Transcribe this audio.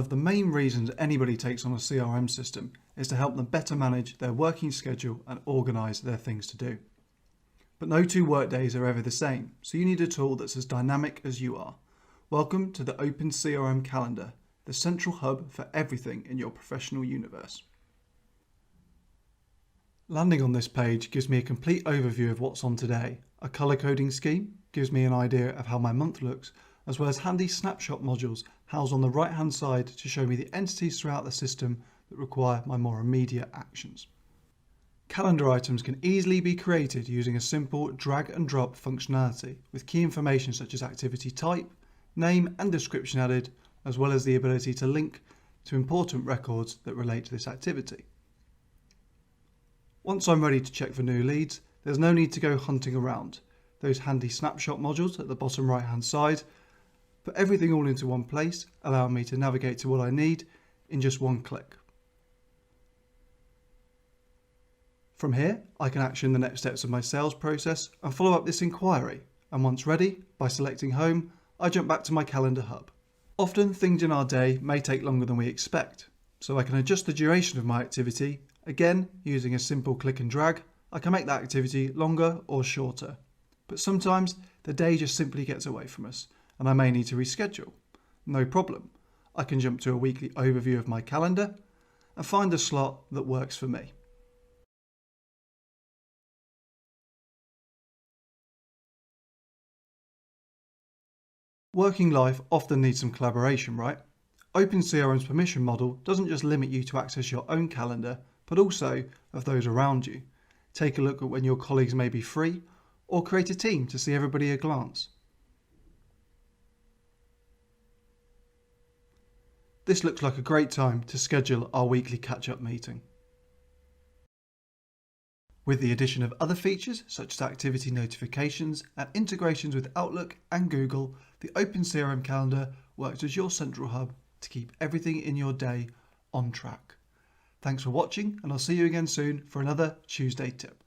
of the main reasons anybody takes on a CRM system is to help them better manage their working schedule and organise their things to do. But no two workdays are ever the same, so you need a tool that's as dynamic as you are. Welcome to the OpenCRM Calendar, the central hub for everything in your professional universe. Landing on this page gives me a complete overview of what's on today. A colour coding scheme gives me an idea of how my month looks, as well as handy snapshot modules housed on the right hand side to show me the entities throughout the system that require my more immediate actions. Calendar items can easily be created using a simple drag and drop functionality with key information such as activity type, name and description added, as well as the ability to link to important records that relate to this activity. Once I'm ready to check for new leads, there's no need to go hunting around. Those handy snapshot modules at the bottom right hand side put everything all into one place, allowing me to navigate to what I need in just one click. From here, I can action the next steps of my sales process and follow up this inquiry, and once ready, by selecting home, I jump back to my calendar hub. Often things in our day may take longer than we expect, so I can adjust the duration of my activity. Again, using a simple click and drag, I can make that activity longer or shorter. But sometimes the day just simply gets away from us and I may need to reschedule. No problem. I can jump to a weekly overview of my calendar and find a slot that works for me. Working life often needs some collaboration, right? OpenCRM's permission model doesn't just limit you to access your own calendar, but also of those around you. Take a look at when your colleagues may be free, or create a team to see everybody at a glance. This looks like a great time to schedule our weekly catch-up meeting. With the addition of other features such as activity notifications and integrations with Outlook and Google, the OpenCRM Calendar works as your central hub to keep everything in your day on track. Thanks for watching, and I'll see you again soon for another Tuesday tip.